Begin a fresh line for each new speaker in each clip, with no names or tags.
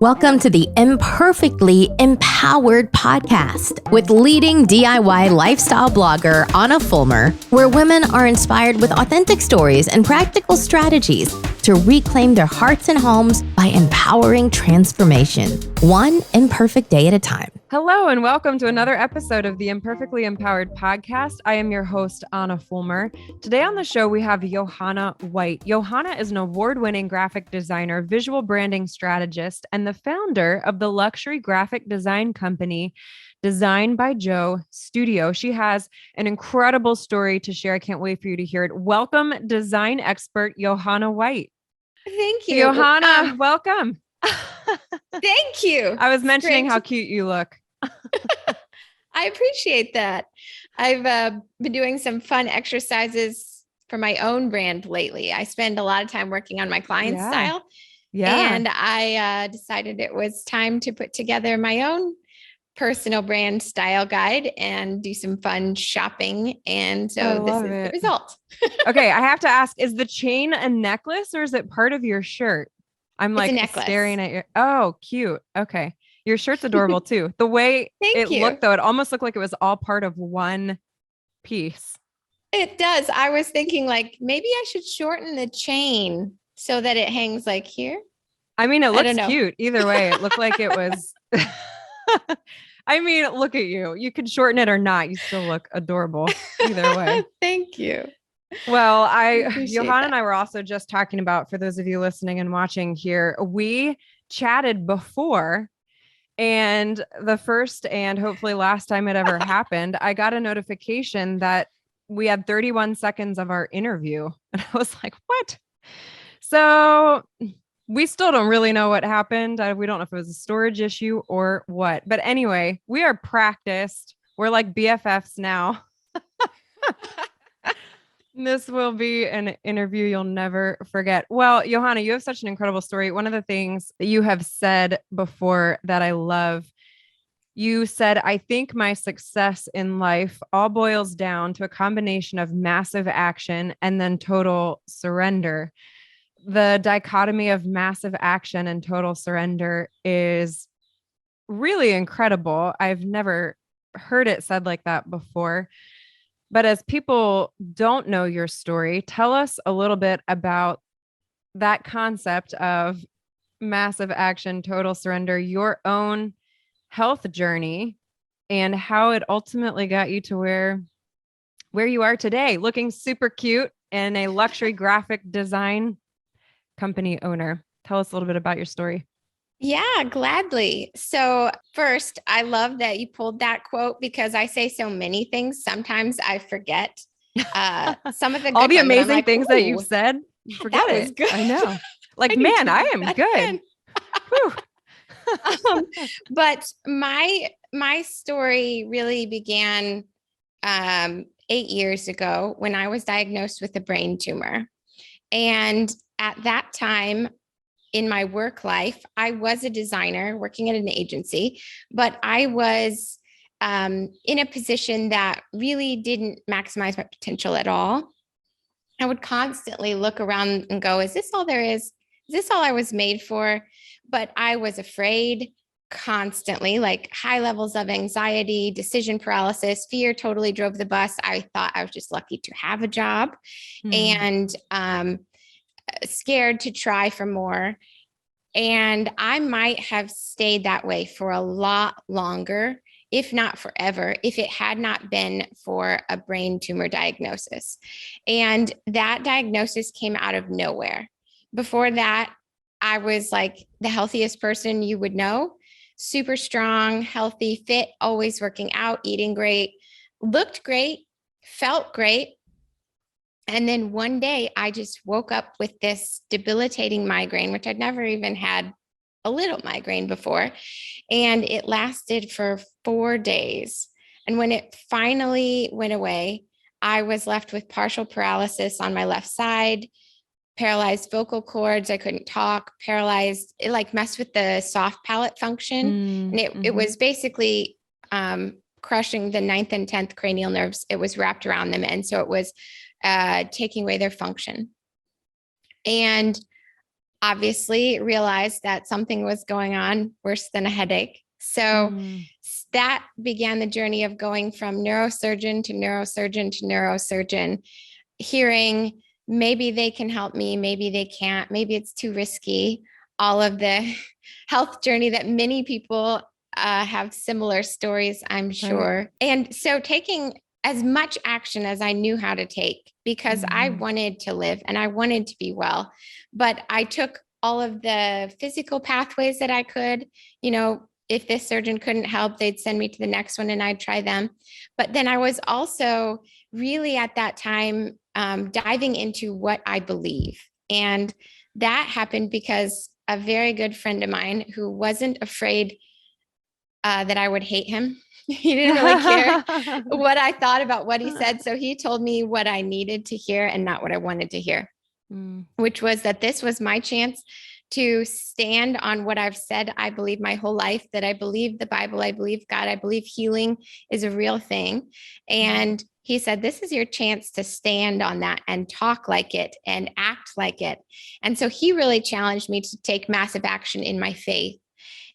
Welcome to the Imperfectly Empowered podcast with leading DIY lifestyle blogger Anna Fulmer, where women are inspired with authentic stories and practical strategies to reclaim their hearts and homes by empowering transformation, one imperfect day at a time.
Hello, and welcome to another episode of the Imperfectly Empowered podcast. I am your host, Anna Fulmer. Today on the show, we have Johanna White. Johanna is an award-winning graphic designer, visual branding strategist, and the founder of the luxury graphic design company, Design by Joe Studio. She has an incredible story to share. I can't wait for you to hear it. Welcome, design expert Johanna White.
Thank you.
Johanna, welcome.
Thank you.
I was mentioning how cute you look.
I appreciate that. I've been doing some fun exercises for my own brand lately. I spend a lot of time working on my client's style.
Yeah.
And I decided it was time to put together my own personal brand style guide and do some fun shopping. And so this is the result.
Okay. I have to ask, is the chain a necklace or is it part of your shirt? I'm like staring at your, oh, cute. Okay. Your shirt's adorable too. The way looked though, it almost looked like it was all part of one piece.
It does. I was thinking like, maybe I should shorten the chain so that it hangs like here.
I mean, it looks cute. Either way, it looked like it was, I mean, look at you. You could shorten it or not. You still look adorable either way.
Thank you.
Well, Johanna and I were also just talking about, for those of you listening and watching here, we chatted before. And the first and hopefully last time it ever happened, I got a notification that we had 31 seconds of our interview. And I was like, what? So we still don't really know what happened. We don't know if it was a storage issue or what. But anyway, we are practiced. We're like BFFs now. This will be an interview you'll never forget. Well, Johanna, you have such an incredible story. One of the things that you have said before that I love, you said, I think my success in life all boils down to a combination of massive action and then total surrender. The dichotomy of massive action and total surrender is really incredible. I've never heard it said like that before. But as people don't know your story, tell us a little bit about that concept of massive action, total surrender, your own health journey, and how it ultimately got you to where you are today, looking super cute and a luxury graphic design company owner. Tell us a little bit about your story.
Yeah, gladly. So first, I love that you pulled that quote because I say so many things. Sometimes I forget some of the
all the amazing things that you've said. You forget
that was
it.
good.
I know. Like, man, I am good.
But my story really began 8 years ago when I was diagnosed with a brain tumor. And at that time, in my work life, I was a designer working at an agency, but I was in a position that really didn't maximize my potential at all. I would constantly look around and go, is this all there is? Is this all I was made for? But I was afraid constantly, like high levels of anxiety, decision paralysis, fear totally drove the bus. I thought I was just lucky to have a job and scared to try for more. And I might have stayed that way for a lot longer, if not forever, if it had not been for a brain tumor diagnosis. And that diagnosis came out of nowhere. Before that, I was like the healthiest person you would know, super strong, healthy, fit, always working out, eating great, looked great, felt great. And then one day I just woke up with this debilitating migraine, which I'd never even had a little migraine before. And it lasted for 4 days. And when it finally went away, I was left with partial paralysis on my left side, paralyzed vocal cords. I couldn't talk, paralyzed. It like messed with the soft palate function. And it was basically crushing the 9th and 10th cranial nerves. It was wrapped around them. And so it was taking away their function. And obviously realized that something was going on worse than a headache. So that began the journey of going from neurosurgeon to neurosurgeon to neurosurgeon, hearing maybe they can help me, maybe they can't, maybe it's too risky. All of the health journey that many people have similar stories, I'm sure. Right. And so taking as much action as I knew how to take, because I wanted to live and I wanted to be well, but I took all of the physical pathways that I could. If this surgeon couldn't help, they'd send me to the next one and I'd try them. But then I was also really at that time diving into what I believe. And that happened because a very good friend of mine who wasn't afraid that I would hate him. He didn't really care what I thought about what he said. So he told me what I needed to hear and not what I wanted to hear, which was that this was my chance to stand on what I've said I believe my whole life, that I believe the Bible, I believe God, I believe healing is a real thing. And he said, this is your chance to stand on that and talk like it and act like it. And so he really challenged me to take massive action in my faith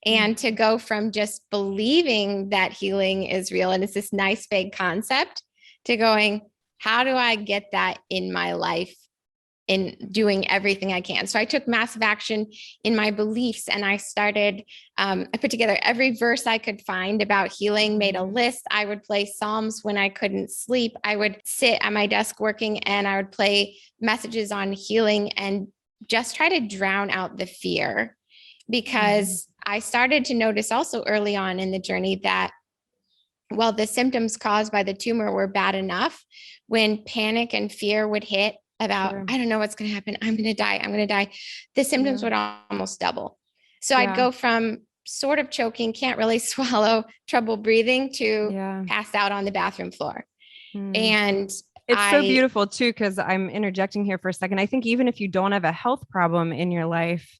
and to go from just believing that healing is real and it's this nice vague concept to going, how do I get that in my life? In doing everything I can. So I took massive action in my beliefs and I started, I put together every verse I could find about healing, made a list. I would play Psalms when I couldn't sleep. I would sit at my desk working and I would play messages on healing and just try to drown out the fear, because I started to notice also early on in the journey that while the symptoms caused by the tumor were bad enough, when panic and fear would hit, about, I don't know what's going to happen. I'm going to die. The symptoms would almost double. So I'd go from sort of choking, can't really swallow, trouble breathing to passed out on the bathroom floor. And
it's so beautiful too, because I'm interjecting here for a second. I think even if you don't have a health problem in your life,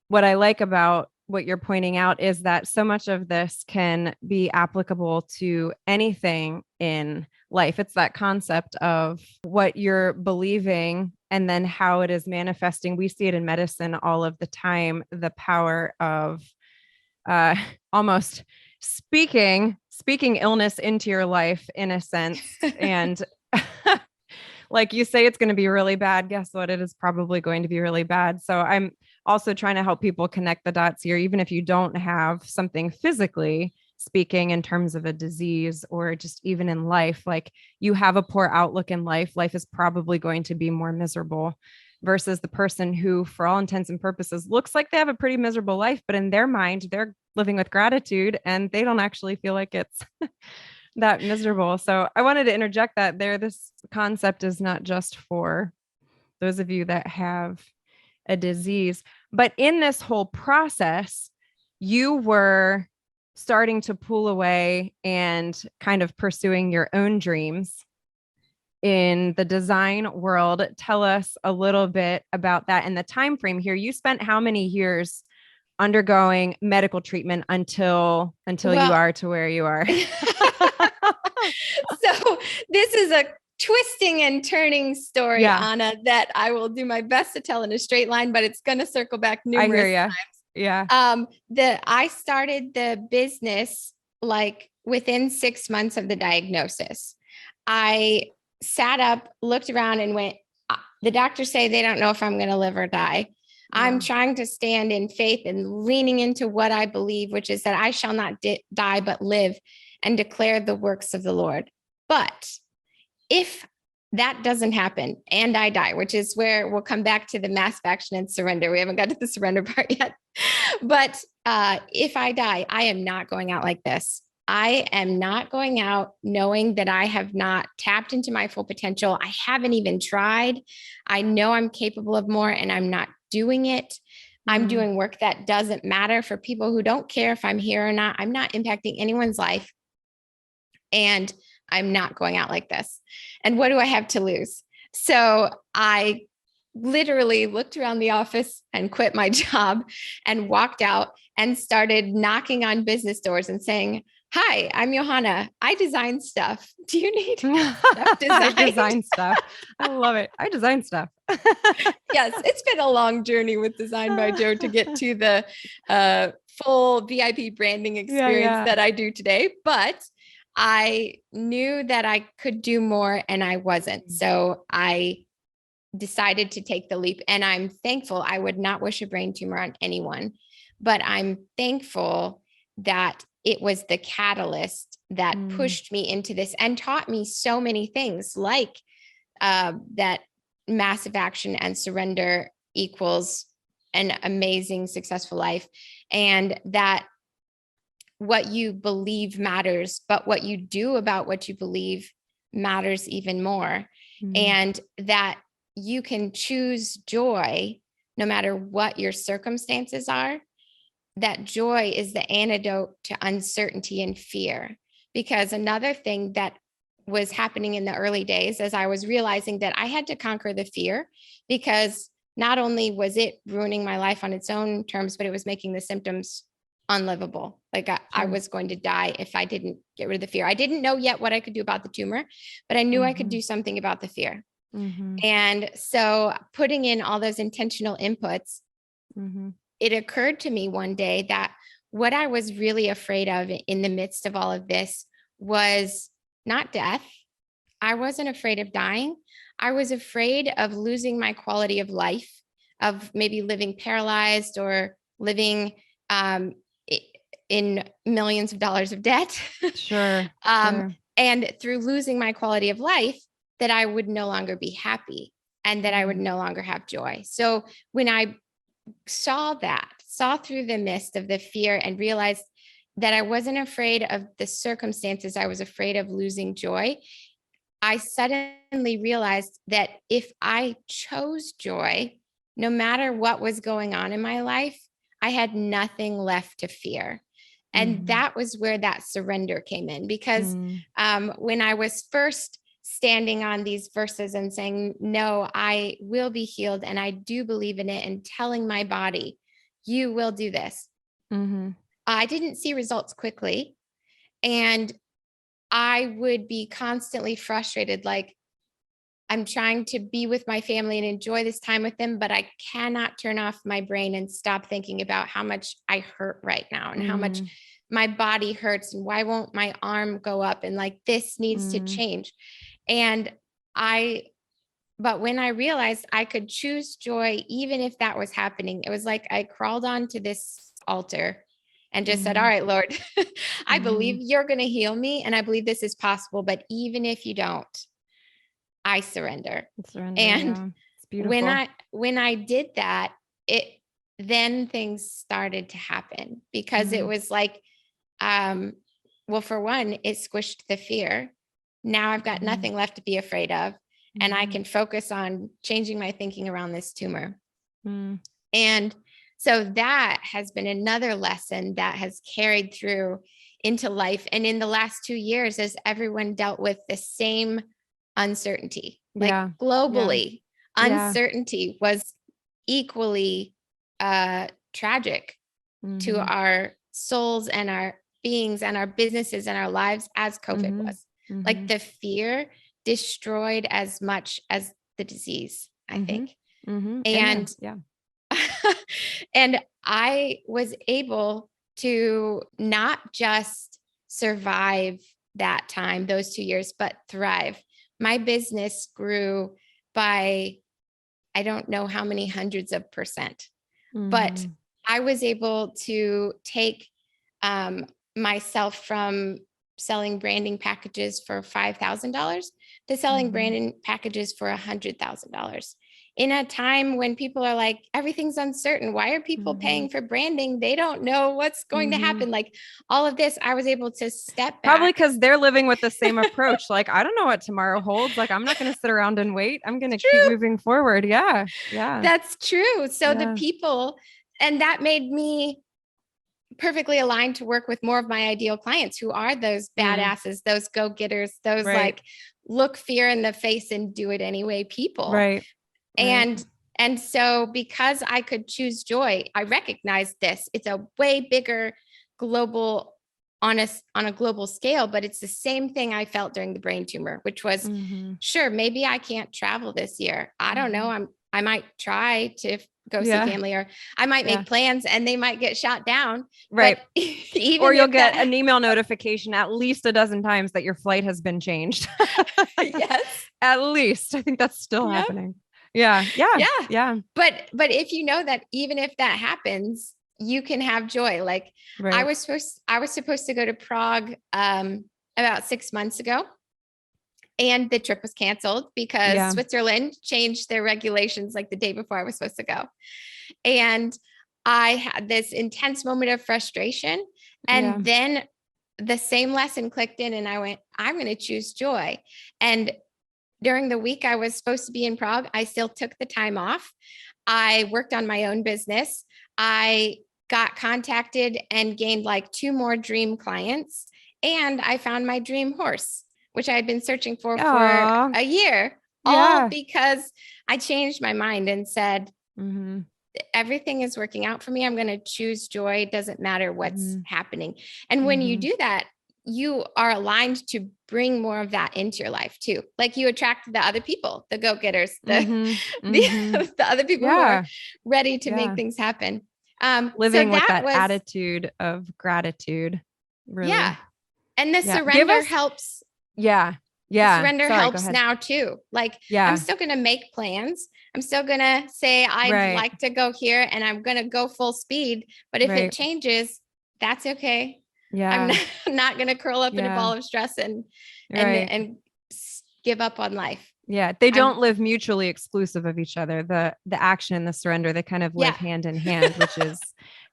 what I like about what you're pointing out is that so much of this can be applicable to anything in life. It's that concept of what you're believing and then how it is manifesting. We see it in medicine all of the time, the power of almost speaking illness into your life in a sense. And like you say, it's going to be really bad. Guess what? It is probably going to be really bad. So I'm also trying to help people connect the dots here, even if you don't have something physically speaking in terms of a disease or just even in life, like you have a poor outlook in life is probably going to be more miserable versus the person who, for all intents and purposes, looks like they have a pretty miserable life, but in their mind, they're living with gratitude and they don't actually feel like it's that miserable. So I wanted to interject that there. This concept is not just for those of you that have a disease, but in this whole process, you were starting to pull away and kind of pursuing your own dreams in the design world. Tell us a little bit about that and the time frame here. You spent how many years undergoing medical treatment until you are to where you are?
So this is a twisting and turning story, Anna, that I will do my best to tell in a straight line, but it's going to circle back numerous times.
Yeah.
I started the business like within 6 months of the diagnosis. I sat up, looked around and went, the doctors say they don't know if I'm going to live or die. I'm trying to stand in faith and leaning into what I believe, which is that I shall not die, but live and declare the works of the Lord. But if that doesn't happen and I die, which is where we'll come back to the massive action and surrender. We haven't got to the surrender part yet. But if I die, I am not going out like this. I am not going out knowing that I have not tapped into my full potential. I haven't even tried. I know I'm capable of more and I'm not doing it. I'm doing work that doesn't matter for people who don't care if I'm here or not. I'm not impacting anyone's life. And I'm not going out like this. And what do I have to lose? So I literally looked around the office and quit my job and walked out and started knocking on business doors and saying, Hi, I'm Johanna. I design stuff. Do you need stuff
I
designed?
design stuff. I love it. I design stuff.
Yes, it's been a long journey with Design by Joe to get to the full VIP branding experience that I do today. But I knew that I could do more and I wasn't. So I decided to take the leap, and I'm thankful. I would not wish a brain tumor on anyone, but I'm thankful that it was the catalyst that pushed me into this and taught me so many things, like that massive action and surrender equals an amazing, successful life, and that what you believe matters, but what you do about what you believe matters even more. And that you can choose joy no matter what your circumstances are. That joy is the antidote to uncertainty and fear. Because another thing that was happening in the early days, as I was realizing that I had to conquer the fear, because not only was it ruining my life on its own terms, but it was making the symptoms unlivable. Like I was going to die if I didn't get rid of the fear. I didn't know yet what I could do about the tumor, but I knew I could do something about the fear. And so putting in all those intentional inputs, it occurred to me one day that what I was really afraid of in the midst of all of this was not death. I wasn't afraid of dying. I was afraid of losing my quality of life, of maybe living paralyzed or living in millions of dollars of debt.
Sure.
And through losing my quality of life, that I would no longer be happy and that I would no longer have joy. So when I saw through the mist of the fear and realized that I wasn't afraid of the circumstances, I was afraid of losing joy, I suddenly realized that if I chose joy, no matter what was going on in my life, I had nothing left to fear. And that was where that surrender came in, because when I was first standing on these verses and saying, no, I will be healed and I do believe in it, and telling my body, you will do this. I didn't see results quickly. And I would be constantly frustrated. Like, I'm trying to be with my family and enjoy this time with them, but I cannot turn off my brain and stop thinking about how much I hurt right now and how much my body hurts and why won't my arm go up, and like, this needs to change. But when I realized I could choose joy, even if that was happening, it was like I crawled onto this altar and just said, all right, Lord, I believe you're going to heal me. And I believe this is possible. But even if you don't, I surrender. And
it's beautiful.
When I did that, then things started to happen, because it was like, well, for one, it squished the fear. Now I've got nothing left to be afraid of, and I can focus on changing my thinking around this tumor. And so that has been another lesson that has carried through into life. And in the last 2 years, as everyone dealt with the same uncertainty, like globally, uncertainty was equally tragic to our souls and our beings and our businesses and our lives as COVID was. Like, the fear destroyed as much as the disease, I think. And and I was able to not just survive that time, those 2 years, but thrive. My business grew by, I don't know how many hundreds of percent, but I was able to take myself from selling branding packages for $5,000 to selling branding packages for $100,000 in a time when people are like, everything's uncertain. Why are people paying for branding? They don't know what's going to happen. Like, all of this, I was able to step back.
Probably because they're living with the same approach. Like, I don't know what tomorrow holds. Like, I'm not going to sit around and wait. I'm going to keep moving forward. Yeah.
That's true. So the people, and that made me perfectly aligned to work with more of my ideal clients, who are those badasses, those go-getters, those like look fear in the face and do it anyway people. And so because I could choose joy, I recognized this. It's a way bigger global on a global scale, but it's the same thing I felt during the brain tumor, which was sure, maybe I can't travel this year. I don't know. I might try to go see family, or I might make plans and they might get shot down.
Right.
Even
or you'll get an email notification at least a dozen times that your flight has been changed.
Yes.
At least. I think that's still happening. Yeah.
But if you know that even if that happens, you can have joy. Like I was supposed to go to Prague about 6 months ago, and the trip was canceled because Switzerland changed their regulations like the day before I was supposed to go. And I had this intense moment of frustration. And then the same lesson clicked in and I went, I'm going to choose joy. And during the week I was supposed to be in Prague, I still took the time off. I worked on my own business. I got contacted and gained like 2 more dream clients. And I found my dream horse, which I had been searching for a year, all because I changed my mind and said, everything is working out for me. I'm going to choose joy. It doesn't matter what's happening. And when you do that, you are aligned to bring more of that into your life too. Like you attract the other people, the go-getters, the other people who are ready to make things happen.
Living with that attitude of gratitude. Really. Yeah.
And the surrender helps.
Yeah.
The surrender helps now too. Like I'm still going to make plans. I'm still going to say, I'd like to go here and I'm going to go full speed. But if it changes, that's okay. Yeah. I'm not going to curl up in a ball of stress and give up on life.
Yeah. They don't live mutually exclusive of each other. The action and the surrender, they kind of live hand in hand, which is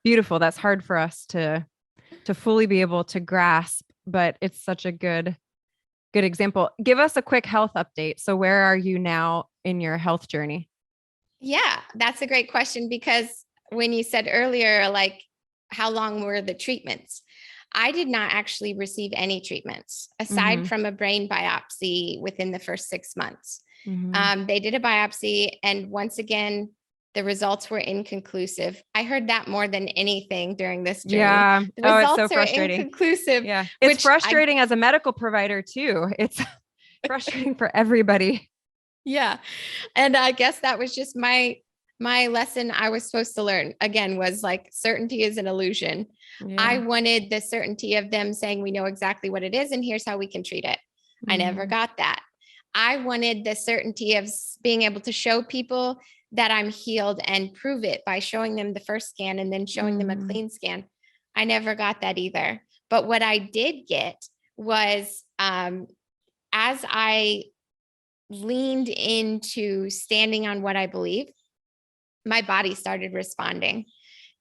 beautiful. That's hard for us to fully be able to grasp, but it's such a good example. Give us a quick health update. So where are you now in your health journey?
Yeah, that's a great question, because when you said earlier, like how long were the treatments? I did not actually receive any treatments aside from a brain biopsy within the first 6 months. They did a biopsy, and once again, the results were inconclusive. I heard that more than anything during this journey.
Yeah.
The results
it's so frustrating.
are inconclusive.
Yeah. It's frustrating as a medical provider too. It's frustrating for everybody.
Yeah. And I guess that was just my lesson I was supposed to learn, again, was like certainty is an illusion. Yeah. I wanted the certainty of them saying, we know exactly what it is and here's how we can treat it. I never got that. I wanted the certainty of being able to show people that I'm healed and prove it by showing them the first scan and then showing them a clean scan. I never got that either. But what I did get was, as I leaned into standing on what I believe, my body started responding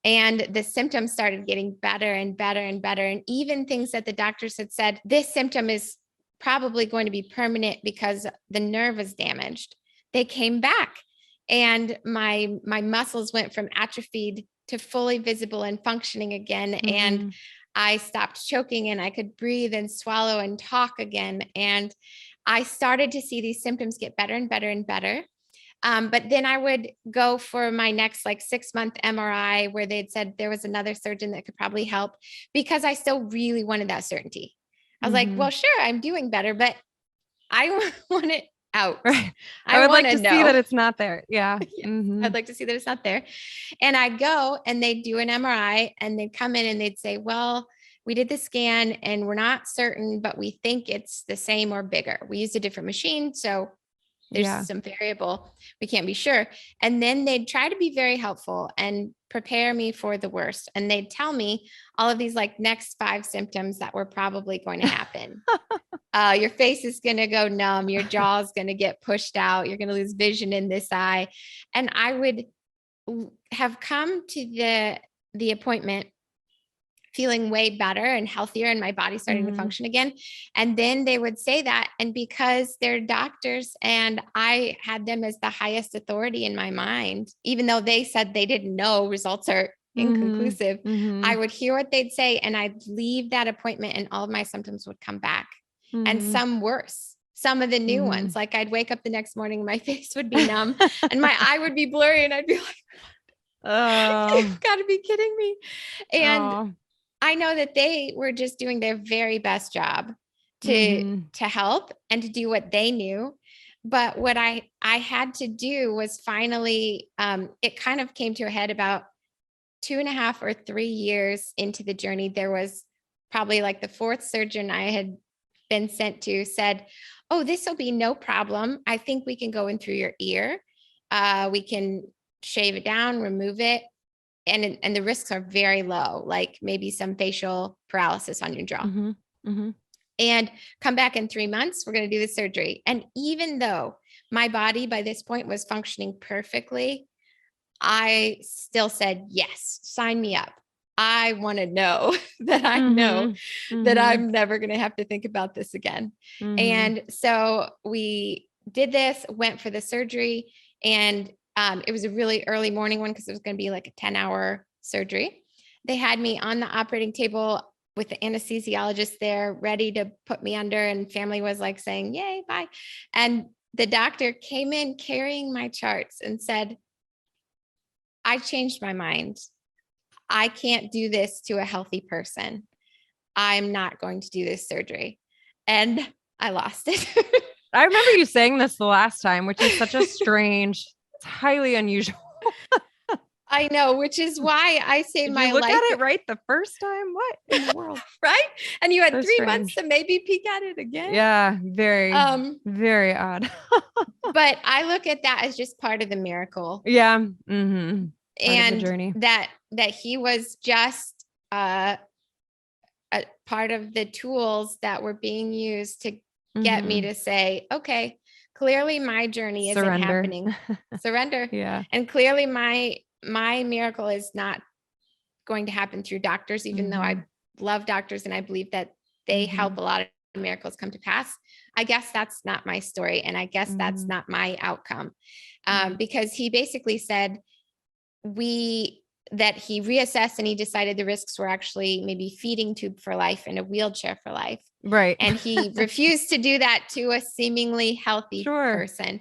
and the symptoms started getting better and better and better. And even things that the doctors had said, this symptom is probably going to be permanent because the nerve is damaged, they came back. And my muscles went from atrophied to fully visible and functioning again. And I stopped choking and I could breathe and swallow and talk again. And I started to see these symptoms get better and better and better. But then I would go for my next 6-month MRI where they'd said there was another surgeon that could probably help, because I still really wanted that certainty. I was like, well, sure, I'm doing better, but I want it out.
Right. I would like to see that it's not there. Yeah.
I'd like to see that it's not there. And I'd go and they'd do an MRI and they'd come in and they'd say, well, we did the scan and we're not certain, but we think it's the same or bigger. We used a different machine. So there's some variable. We can't be sure. And then they'd try to be very helpful and prepare me for the worst. And they'd tell me all of these next 5 symptoms that were probably going to happen. Your face is going to go numb. Your jaw is going to get pushed out. You're going to lose vision in this eye. And I would have come to the appointment feeling way better and healthier and my body starting to function again. And then they would say that, and because they're doctors and I had them as the highest authority in my mind, even though they said they didn't know, results are inconclusive, I would hear what they'd say and I'd leave that appointment and all of my symptoms would come back, and some worse. Some of the new ones, like I'd wake up the next morning, my face would be numb and my eye would be blurry and I'd be like, you've got to be kidding me. And I know that they were just doing their very best job to help and to do what they knew. But what I had to do was finally, it kind of came to a head about 2.5 or 3 years into the journey. There was probably like the fourth surgeon I had been sent to said, "Oh, this will be no problem. I think we can go in through your ear. We can shave it down, remove it. And the risks are very low, like maybe some facial paralysis on your jaw. And come back in 3 months, we're going to do the surgery." And even though my body by this point was functioning perfectly, I still said, yes, sign me up. I want to know that I know that I'm never going to have to think about this again. And so we did this, went for the surgery, and it was a really early morning one because it was going to be like a 10-hour surgery. They had me on the operating table with the anesthesiologist there ready to put me under, and family was like saying, "Yay, bye." And the doctor came in carrying my charts and said, "I changed my mind. I can't do this to a healthy person. I'm not going to do this surgery." And I lost it.
I remember you saying this the last time, which is such a strange, it's highly unusual.
I know, which is why I say
Did
my
you look
life
at it right the first time? What in the world?
right? And you had
So
3 months to maybe peek at it again.
Yeah, very, very odd.
But I look at that as just part of the miracle.
Yeah.
And
the journey.
that he was just a part of the tools that were being used to get me to say, okay, clearly my journey isn't happening. Surrender.
Yeah.
And clearly my miracle is not going to happen through doctors, even though I love doctors and I believe that they help a lot of miracles come to pass. I guess that's not my story. And I guess that's not my outcome. Because he basically said that he reassessed and he decided the risks were actually maybe feeding tube for life and a wheelchair for life.
Right.
And he refused to do that to a seemingly healthy person.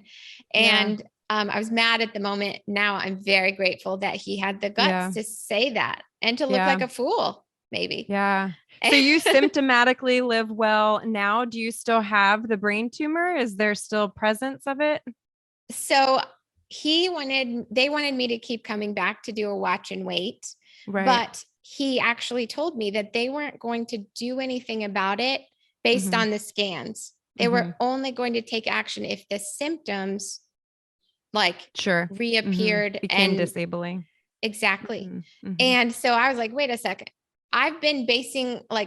And I was mad at the moment. Now I'm very grateful that he had the guts to say that and to look like a fool, maybe.
Yeah. So you symptomatically live well now. Do you still have the brain tumor? Is there still presence of it?
So they wanted me to keep coming back to do a watch and wait.
Right.
But he actually told me that they weren't going to do anything about it based on the scans. They were only going to take action if the symptoms reappeared
became
and
disabling.
Exactly. And so I was like, wait a second. I've been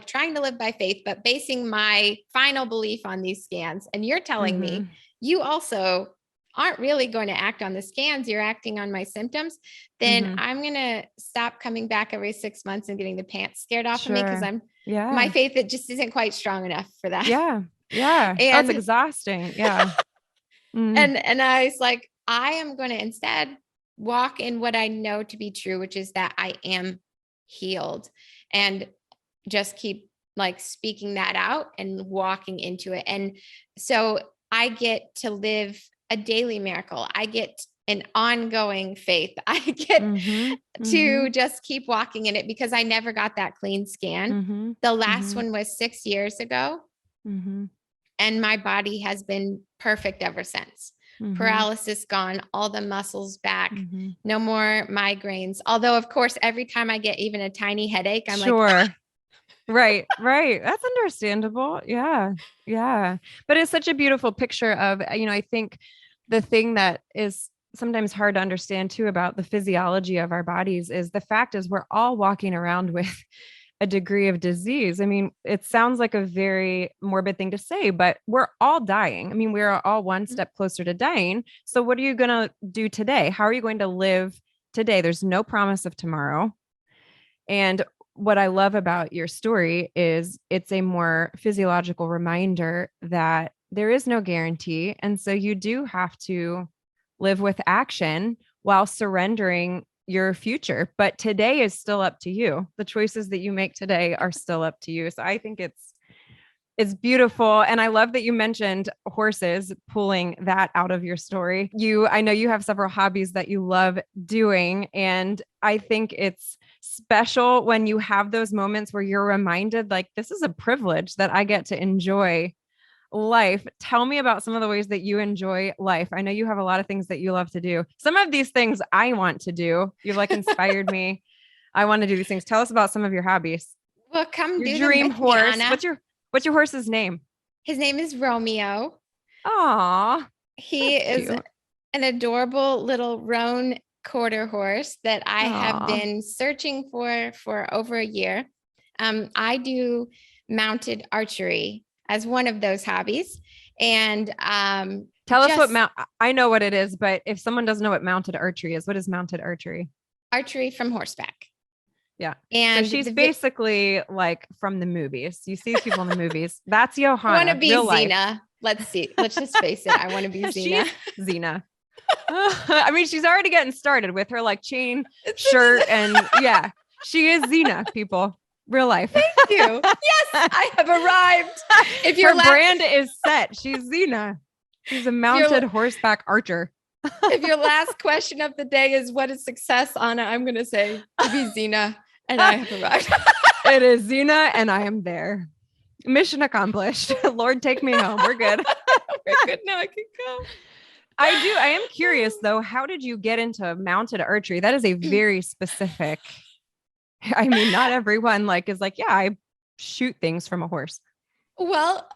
trying to live by faith, but basing my final belief on these scans. And you're telling me you also aren't really going to act on the scans. You're acting on my symptoms. Then I'm going to stop coming back every 6 months and getting the pants scared off of me because my faith, it just isn't quite strong enough for that.
Yeah. Yeah. And it's exhausting. Yeah.
And I was like, I am going to instead walk in what I know to be true, which is that I am healed, and just keep speaking that out and walking into it. And so I get to live a daily miracle. I get an ongoing faith. I get to just keep walking in it because I never got that clean scan. The last one was 6 years ago. And my body has been perfect ever since. Paralysis gone, all the muscles back, no more migraines. Although, of course, every time I get even a tiny headache, I'm like,
Right. That's understandable. Yeah. Yeah. But it's such a beautiful picture of, I think the thing that is sometimes hard to understand too about the physiology of our bodies is the fact is we're all walking around with a degree of disease. I mean, it sounds like a very morbid thing to say, but we're all dying. I mean, we're all one step closer to dying. So what are you going to do today? How are you going to live today? There's no promise of tomorrow. And what I love about your story is it's a more physiological reminder that there is no guarantee. And so you do have to live with action while surrendering your future. But today is still up to you. The choices that you make today are still up to you. So I think it's beautiful. And I love that you mentioned horses, pulling that out of your story. I know you have several hobbies that you love doing. And I think it's special when you have those moments where you're reminded, like, this is a privilege that I get to enjoy life. Tell me about some of the ways that you enjoy life. I know you have a lot of things that you love to do. Some of these things I want to do. You've like inspired me. I want to do these things. Tell us about some of your hobbies.
Well, come
Your
do
dream
them with
horse.
me, Anna.
What's your horse's name?
His name is Romeo.
Aw,
He is
cute.
an adorable little roan quarter horse that I have
Aw.
been searching for over a year. I do mounted archery as one of those hobbies. And
Tell us what I know what it is, but if someone doesn't know what mounted archery is, what is mounted archery?
Archery from horseback.
Yeah.
And
so she's basically like from the movies. You see people in the movies. That's Johanna.
I want to be
real
Xena.
life.
Let's see. Let's just face it. I want to be Xena.
She's Xena. I mean, she's already getting started with her like chain shirt and yeah, she is Xena, people. Real life.
Thank you. Yes, I have arrived. If your
her brand is set, she's Xena. She's a mounted horseback archer.
If your last question of the day is what is success, Anna, I'm going to say to be Xena, and I have arrived.
It is Xena, and I am there. Mission accomplished. Lord, take me home. We're good.
We're good now. I can go.
I am curious though. How did you get into mounted archery? That is a very specific. I mean, not everyone is like, yeah, I shoot things from a horse.
Well,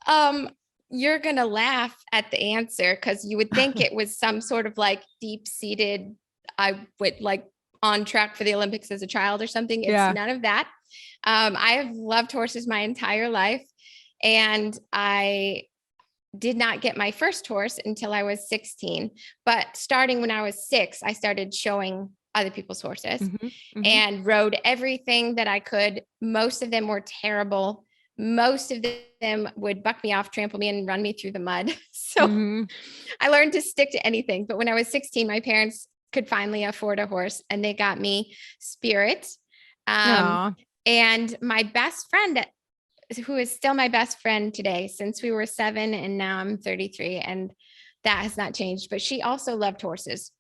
you're going to laugh at the answer because you would think it was some sort of like deep-seated, I would like on track for the Olympics as a child or something. It's none of that. I have loved horses my entire life, and I did not get my first horse until I was 16. But starting when I was 6, I started showing other people's horses and rode everything that I could. Most of them were terrible. Most of them would buck me off, trample me, and run me through the mud. So I learned to stick to anything. But when I was 16, my parents could finally afford a horse, and they got me Spirit. And my best friend, who is still my best friend today, since we were 7 and now I'm 33, and that has not changed, but she also loved horses.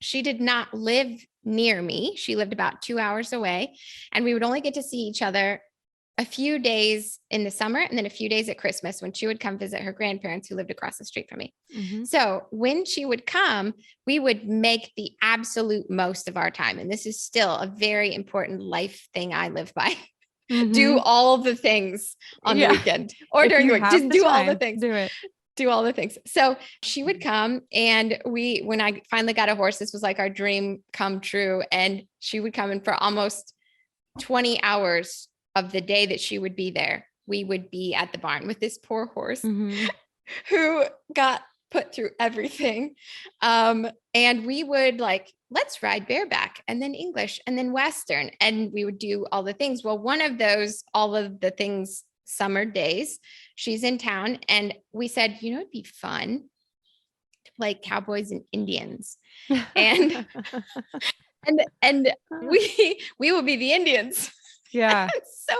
She did not live near me. She lived about 2 hours away, and we would only get to see each other a few days in the summer and then a few days at Christmas when she would come visit her grandparents who lived across the street from me. So when she would come, we would make the absolute most of our time. And this is still a very important life thing I live by. Do all the things on the weekend or during the week. Just do all the things. Do all the things. So she would come, and when I finally got a horse, this was like our dream come true. And she would come, and for almost 20 hours of the day that she would be there, we would be at the barn with this poor horse who got put through everything. And we would let's ride bareback, and then English, and then Western. And we would do all the things. Well, one of those, all of the things, summer days, she's in town, and we said, it'd be fun to play cowboys and Indians. And and we will be the Indians.
Yeah.
So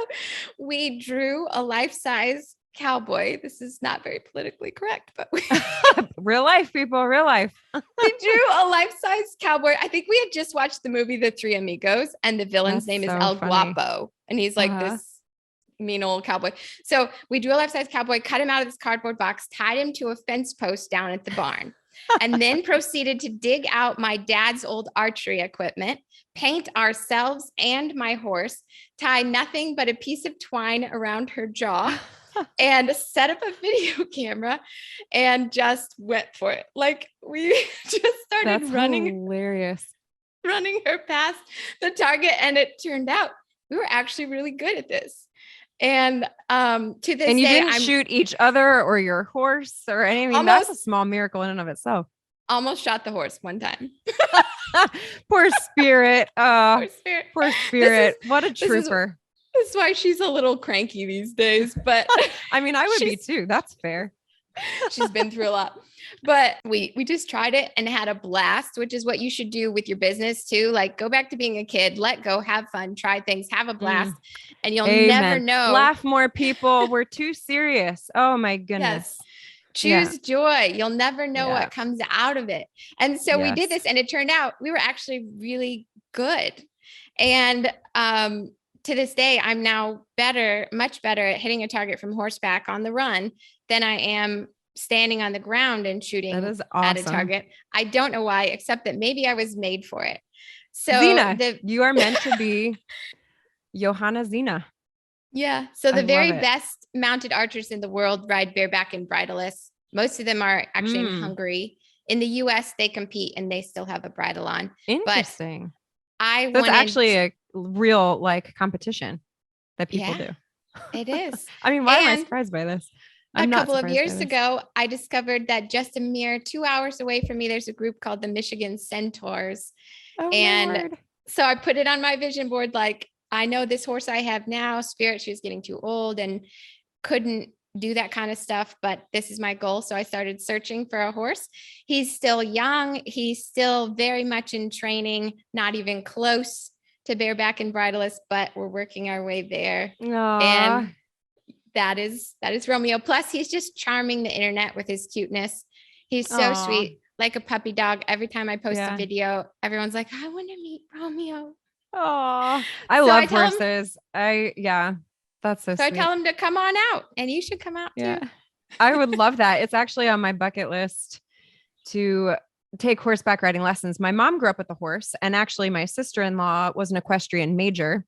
we drew a life-size cowboy. This is not very politically correct, but
real life, people, real life.
We drew a life-size cowboy. I think we had just watched the movie The Three Amigos, and the villain's name is El Guapo. And he's like this mean old cowboy. So we drew a life-size cowboy, cut him out of this cardboard box, tied him to a fence post down at the barn, and then proceeded to dig out my dad's old archery equipment, paint ourselves and my horse, tie nothing but a piece of twine around her jaw, and set up a video camera and just went for it. We just started running her past the target, and it turned out we were actually really good at this. And to this day,
you didn't shoot each other or your horse or anything. That's a small miracle in and of itself.
Almost shot the horse one time.
Poor Spirit. Poor Spirit. What a trooper.
This is why she's a little cranky these days. But
I mean, I would be too. That's fair.
She's been through a lot. But we just tried it and had a blast, which is what you should do with your business too. Go back to being a kid, let go, have fun, try things, have a blast, and you'll never know.
Laugh more, people. We're too serious. Oh my goodness.
Yes. Choose joy. You'll never know what comes out of it. And so we did this, and it turned out we were actually really good. And to this day, I'm now much better at hitting a target from horseback on the run than I am standing on the ground and shooting
That is awesome.
at a target. I don't know why, except that maybe I was made for it. So
Zena, you are meant to be Johanna Zena.
Yeah. So the very
love it.
best mounted archers in the world ride bareback and bridleless. Most of them are actually in Hungary. In the US, they compete and they still have a bridle on.
Interesting.
But
That's actually a real like competition that people do.
It is.
I mean, why am I surprised by this?
A couple of years ago, I discovered that just a mere 2 hours away from me, there's a group called the Michigan Centaurs.
Oh,
and
Lord.
So I put it on my vision board. Like, I know this horse I have now, Spirit, she was getting too old and couldn't do that kind of stuff, but this is my goal. So I started searching for a horse. He's still young. He's still very much in training, not even close to bareback and bridleless, but we're working our way there.
Aww.
And that is Romeo. Plus, he's just charming the internet with his cuteness. He's so sweet, like a puppy dog. Every time I post a video, everyone's like, I want to meet Romeo.
Oh, I love horses. That's so sweet.
I tell him to come on out, and you should come out too.
I would love that. It's actually on my bucket list to take horseback riding lessons. My mom grew up with a horse, and actually my sister-in-law was an equestrian major.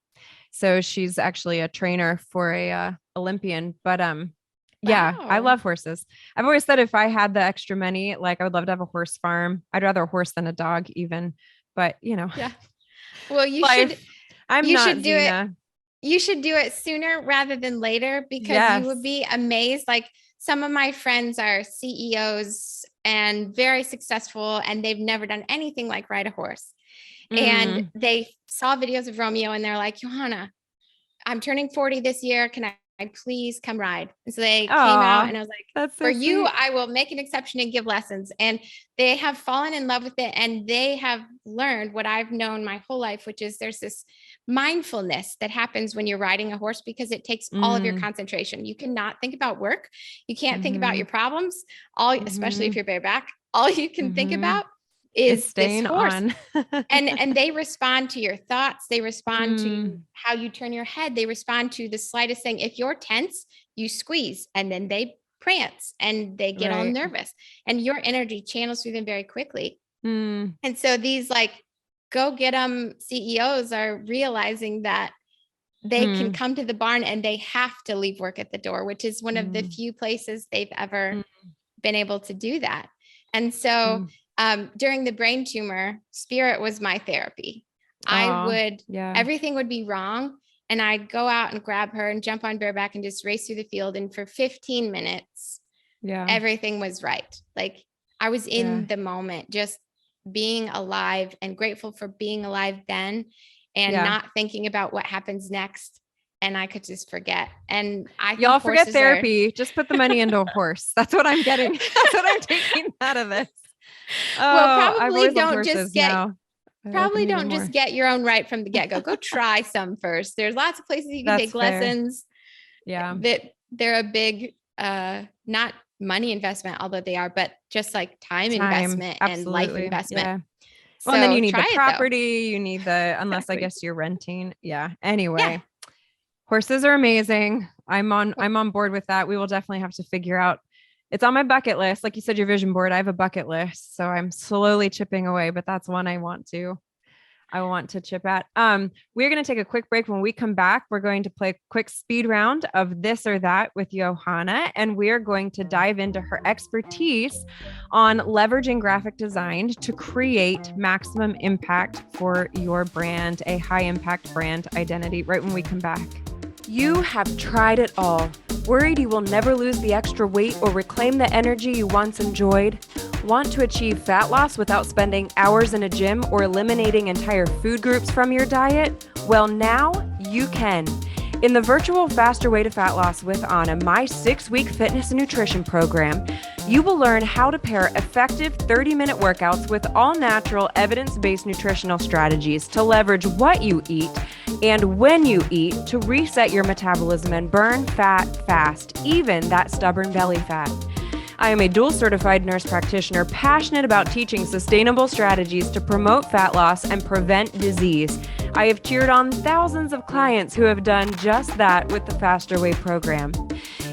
So she's actually a trainer for a Olympian, but I love horses. I've always said if I had the extra money, like I would love to have a horse farm. I'd rather a horse than a dog even, but you know.
Yeah. Well, you should do it. You should do it sooner rather than later, because you would be amazed. Like, some of my friends are CEOs and very successful, and they've never done anything like ride a horse. And they saw videos of Romeo and they're like, Johanna, I'm turning 40 this year. Can I please come ride? And so they came out, and I was like,
that's so
for
sweet.
you, I will make an exception and give lessons. And they have fallen in love with it. And they have learned what I've known my whole life, which is there's this mindfulness that happens when you're riding a horse, because it takes all of your concentration. You cannot think about work. You can't think about your problems, especially if you're bareback. All you can think about is staying this horse.
On.
and they respond to your thoughts. They respond to how you turn your head. They respond to the slightest thing. If you're tense, you squeeze, and then they prance and they get all nervous, and your energy channels through them very quickly. And so these like go get them CEOs are realizing that they can come to the barn and they have to leave work at the door, which is one of the few places they've ever been able to do that. And so during the brain tumor, Spirit was my therapy. Everything would be wrong. And I'd go out and grab her and jump on bareback and just race through the field. And for 15 minutes, everything was right. Like, I was in the moment, just being alive, and grateful for being alive then, and not thinking about what happens next. And I could just forget. And
y'all forget therapy. Just put the money into a horse. That's what I'm getting. That's what I'm taking out of this.
Well, probably don't just get your own right from the get-go. Go try some first. There's lots of places you can take lessons. That they're a big, not money investment, although they are, but just like time investment and life investment.
Yeah. Well, and then you need the property, you need unless I guess you're renting. Yeah. Anyway, horses are amazing. I'm on board with that. We will definitely have to figure out. It's on my bucket list. Like you said, your vision board, I have a bucket list, so I'm slowly chipping away, but that's one I want to chip at. We're going to take a quick break. When we come back, we're going to play a quick speed round of this or that with Johanna, and we're going to dive into her expertise on leveraging graphic design to create maximum impact for your brand, a high impact brand identity, right when we come back. You have tried it all. Worried you will never lose the extra weight or reclaim the energy you once enjoyed? Want to achieve fat loss without spending hours in a gym or eliminating entire food groups from your diet? Well, now you can. In the virtual Faster Way to Fat Loss with Anna, my 6-week fitness and nutrition program, you will learn how to pair effective 30-minute workouts with all-natural, evidence-based nutritional strategies to leverage what you eat and when you eat to reset your metabolism and burn fat fast, even that stubborn belly fat. I am a dual certified nurse practitioner passionate about teaching sustainable strategies to promote fat loss and prevent disease. I have cheered on thousands of clients who have done just that with the Faster Way program.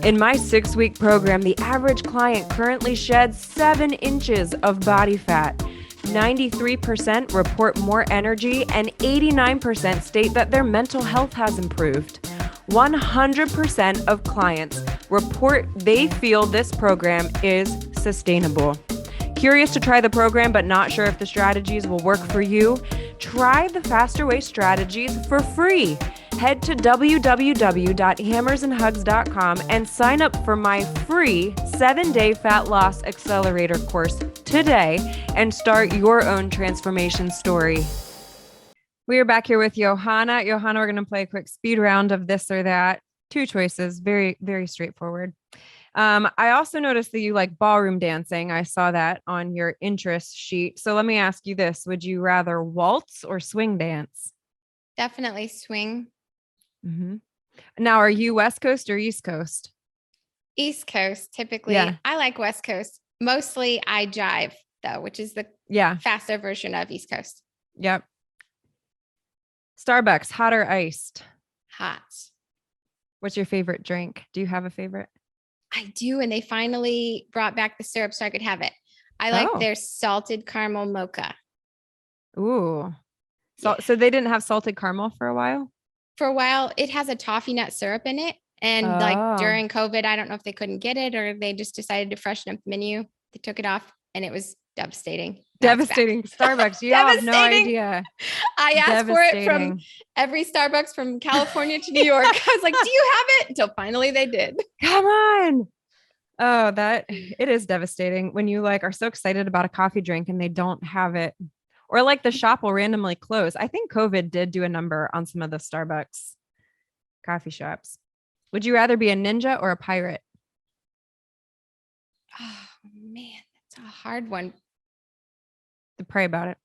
In my 6-week program, the average client currently sheds 7 inches of body fat. 93% report more energy, and 89% state that their mental health has improved. 100% of clients report they feel this program is sustainable. Curious to try the program but not sure if the strategies will work for you? Try the Faster Way strategies for free. Head to www.hammersandhugs.com and sign up for my free 7-day fat loss accelerator course today and start your own transformation story. We are back here with Johanna. Johanna, we're going to play a quick speed round of this or that. 2 choices, very, very straightforward. I also noticed that you like ballroom dancing. I saw that on your interest sheet. So let me ask you this. Would you rather waltz or swing dance?
Definitely swing.
Mm-hmm. Now, are you West Coast or East Coast?
East Coast, typically.
Yeah.
I like West Coast. Mostly I jive, though, which is the faster version of East Coast.
Yep. Starbucks, hot or iced?
Hot.
What's your favorite drink? Do you have a favorite?
I do. And they finally brought back the syrup so I could have it. I like their salted caramel mocha.
Ooh. So they didn't have salted caramel for a while?
For a while, it has a toffee nut syrup in it. And like during COVID, I don't know if they couldn't get it or they just decided to freshen up the menu. They took it off and it was devastating.
Devastating. Starbucks. You have no idea.
I asked for it from every Starbucks from California to New York. I was like, do you have it? Until finally they did.
Come on. Oh, it is devastating when you like are so excited about a coffee drink and they don't have it. Or like the shop will randomly close. I think COVID did do a number on some of the Starbucks coffee shops. Would you rather be a ninja or a pirate?
Oh man, that's a hard one.
Pray about it.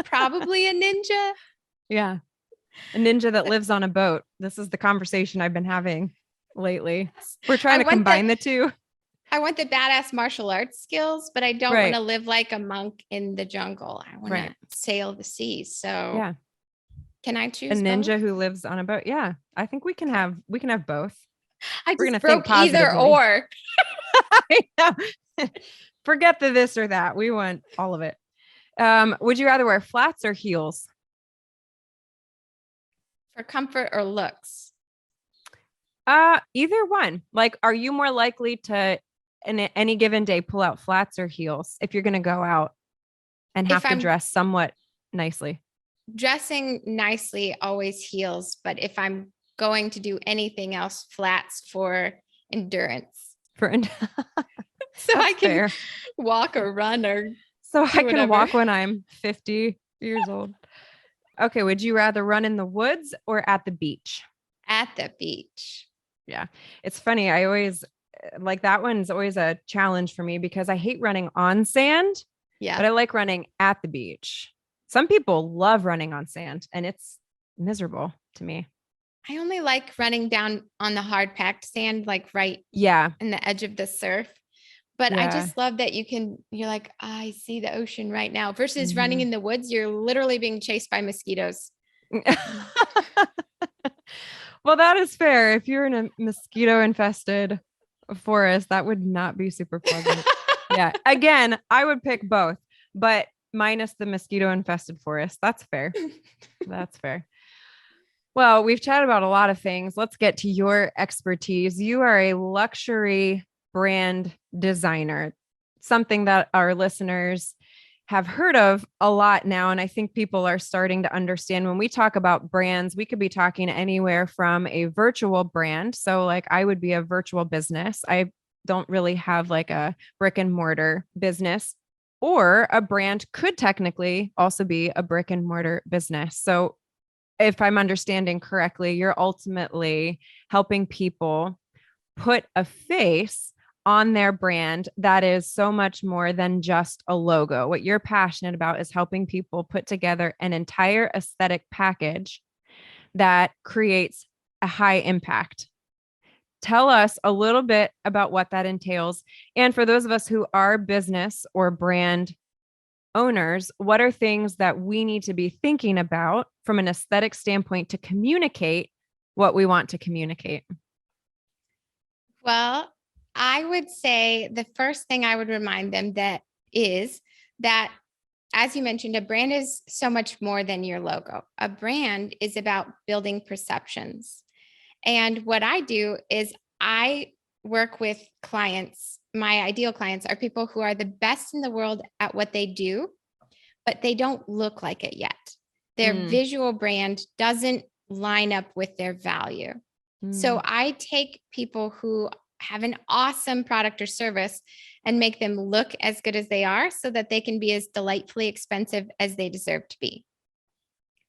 Probably a ninja.
Yeah. A ninja that lives on a boat. This is the conversation I've been having lately. We're trying to combine the two.
I want the badass martial arts skills, but I don't want to live like a monk in the jungle. I want to sail the seas. So can I choose
a ninja who lives on a boat? Yeah. I think we can have both.
We're going to think either or.
I know. Forget the this or that. We want all of it. Would you rather wear flats or heels?
For comfort or looks?
Either one. Like, are you more likely to, in any given day, pull out flats or heels if you're going to go out and have to dress somewhat nicely? Dressing
nicely, always heels. But if I'm going to do anything else, flats for endurance. So I can walk or run or
so I can walk when I'm 50 years old. Okay. Would you rather run in the woods or at the beach?
At the beach.
Yeah. It's funny. I always like that one's always a challenge for me because I hate running on sand. Yeah. But I like running at the beach. Some people love running on sand and it's miserable to me.
I only like running down on the hard packed sand, like in the edge of the surf. But I just love that you're like, I see the ocean right now versus running in the woods. You're literally being chased by mosquitoes.
Well, that is fair. If you're in a mosquito infested forest, that would not be super pleasant. Yeah. Again, I would pick both, but minus the mosquito infested forest. That's fair. That's fair. Well, we've chatted about a lot of things. Let's get to your expertise. You are a luxury brand designer, something that our listeners have heard of a lot now. And I think people are starting to understand when we talk about brands, we could be talking anywhere from a virtual brand. So like I would be a virtual business. I don't really have like a brick and mortar business, or a brand could technically also be a brick and mortar business. So if I'm understanding correctly, you're ultimately helping people put a face on their brand that is so much more than just a logo. What you're passionate about is helping people put together an entire aesthetic package that creates a high impact. Tell us a little bit about what that entails. And for those of us who are business or brand owners, what are things that we need to be thinking about from an aesthetic standpoint to communicate what we want to communicate?
Well, I would say the first thing I would remind them that is that, as you mentioned, a brand is so much more than your logo. A brand is about building perceptions. And what I do is I work with clients. My ideal clients are people who are the best in the world at what they do, but they don't look like it yet. Their visual brand doesn't line up with their value. So I take people who have an awesome product or service and make them look as good as they are so that they can be as delightfully expensive as they deserve to be.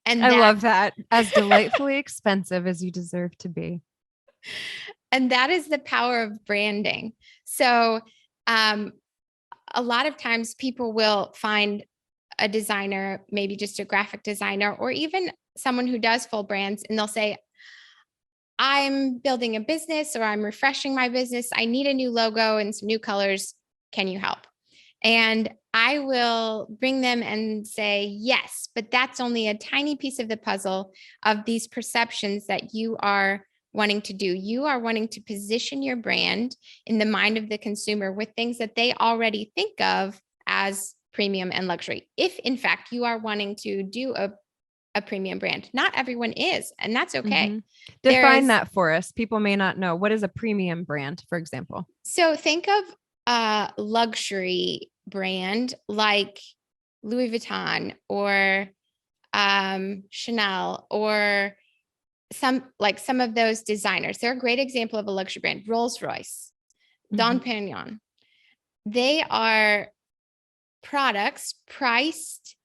And
I love that. As delightfully expensive as you deserve to be.
And that is the power of branding. So a lot of times people will find a designer, maybe just a graphic designer, or even someone who does full brands, and they'll say, I'm building a business or I'm refreshing my business. I need a new logo and some new colors. Can you help? And I will bring them and say, yes, but that's only a tiny piece of the puzzle of these perceptions that you are wanting to do. You are wanting to position your brand in the mind of the consumer with things that they already think of as premium and luxury. If in fact you are wanting to do a premium brand, not everyone is, and that's okay.
Define that for us. People may not know. What is a premium brand, for example?
So think of a luxury brand like Louis Vuitton or Chanel or some of those designers. They're a great example of a luxury brand. Rolls-Royce, Dom Perignon. They are products priced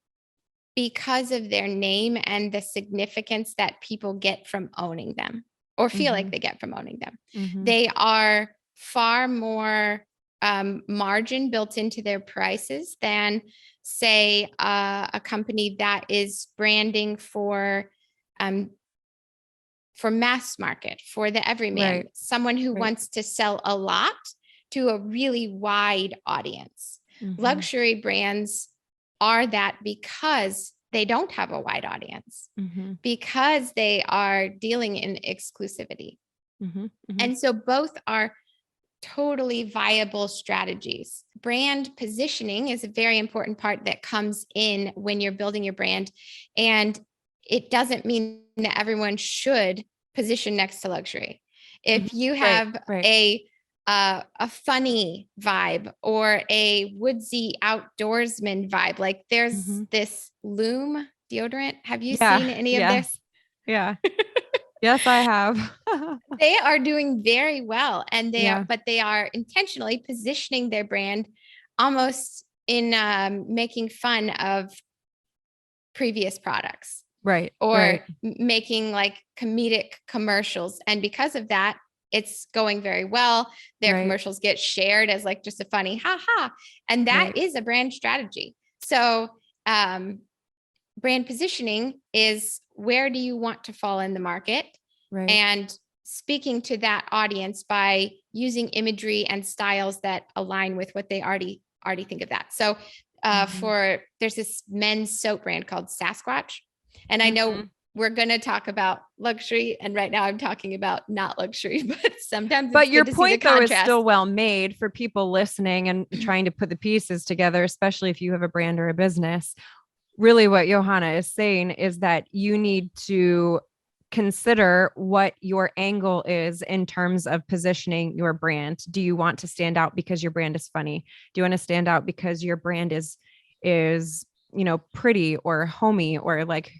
because of their name and the significance that people get from owning them or feel like they get from owning them. They are far more margin built into their prices than, say, a company that is branding for mass market, for the everyman, someone who wants to sell a lot to a really wide audience. Luxury brands are that because they don't have a wide audience, because they are dealing in exclusivity. And so both are totally viable strategies. Brand positioning is a very important part that comes in when you're building your brand. And it doesn't mean that everyone should position next to luxury. If you have a funny vibe or a woodsy outdoorsman vibe, like there's this Loom deodorant. Have you seen any of this?
Yeah. Yes, I have.
They are doing very well, and but they are intentionally positioning their brand almost in making fun of previous products. Or making like comedic commercials. And because of that, it's going very well. Their commercials get shared as like just a funny ha. And that is a brand strategy. So brand positioning is, where do you want to fall in the market? And speaking to that audience by using imagery and styles that align with what they already think of that. So there's this men's soap brand called Sasquatch. And I know we're going to talk about luxury, and right now I'm talking about not luxury, but sometimes.
But your point though is still well made for people listening and trying to put the pieces together, especially if you have a brand or a business. Really what Johanna is saying is that you need to consider what your angle is in terms of positioning your brand. Do you want to stand out because your brand is funny? Do you want to stand out because your brand is, pretty or homey, or like,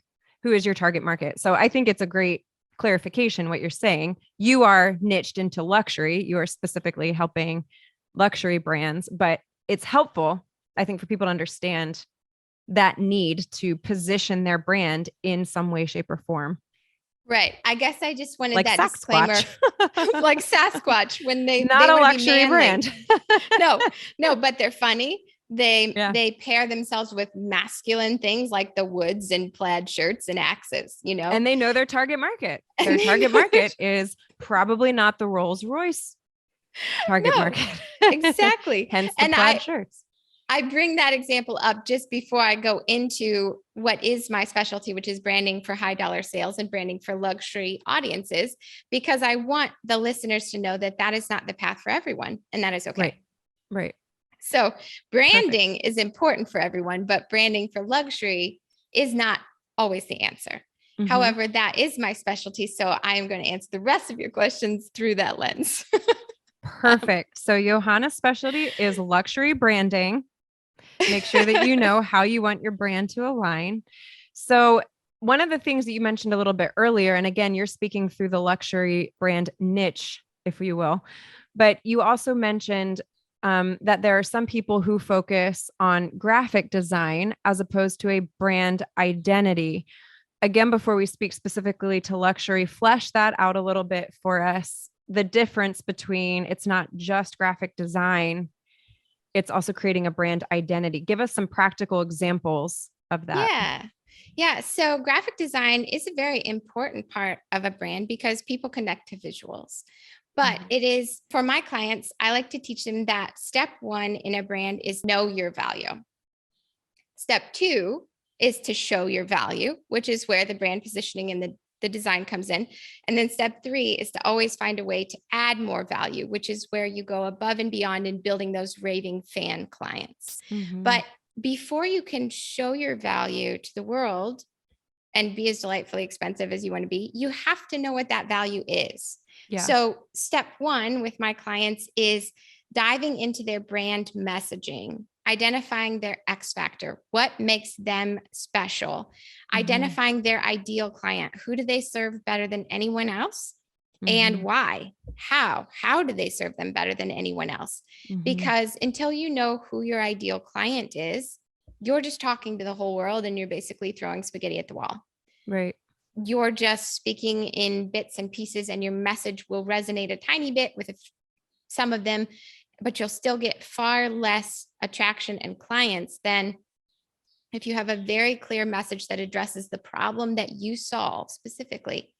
who is your target market? So I think it's a great clarification what you're saying. You are niched into luxury. You are specifically helping luxury brands, but it's helpful, I think, for people to understand that need to position their brand in some way, shape, or form.
Right. I guess I just wanted
like
that
Sasquatch.
disclaimer. Like Sasquatch, when they
not a luxury brand.
No, but they're funny. They pair themselves with masculine things like the woods and plaid shirts and axes,
And they know their target market. Their target market is probably not the Rolls-Royce target market.
Exactly.
Hence the plaid shirts.
I bring that example up just before I go into what is my specialty, which is branding for high dollar sales and branding for luxury audiences, because I want the listeners to know that that is not the path for everyone, and that is okay.
Right. Right.
So branding is important for everyone, but branding for luxury is not always the answer.
Mhm.
However, that is my specialty. So I am going to answer the rest of your questions through that lens.
Perfect. So Johanna's specialty is luxury branding. Make sure that you know how you want your brand to align. So one of the things that you mentioned a little bit earlier, and again, you're speaking through the luxury brand niche, if you will, but you also mentioned that there are some people who focus on graphic design as opposed to a brand identity. Again, before we speak specifically to luxury, flesh that out a little bit for us. The difference between it's not just graphic design, it's also creating a brand identity. Give us some practical examples of that.
Yeah. So graphic design is a very important part of a brand because people connect to visuals. But it is, for my clients, I like to teach them that step one in a brand is know your value. Step two is to show your value, which is where the brand positioning and the design comes in. And then step three is to always find a way to add more value, which is where you go above and beyond in building those raving fan clients.
Mhm.
But before you can show your value to the world and be as delightfully expensive as you want to be, you have to know what that value is.
Yeah.
So step one with my clients is diving into their brand messaging, identifying their X factor, what makes them special, identifying their ideal client. Who do they serve better than anyone else? And why? How do they serve them better than anyone else? Because until you know who your ideal client is, you're just talking to the whole world and you're basically throwing spaghetti at the wall.
Right.
You're just speaking in bits and pieces, and your message will resonate a tiny bit with some of them, but you'll still get far less attraction and clients than if you have a very clear message that addresses the problem that you solve specifically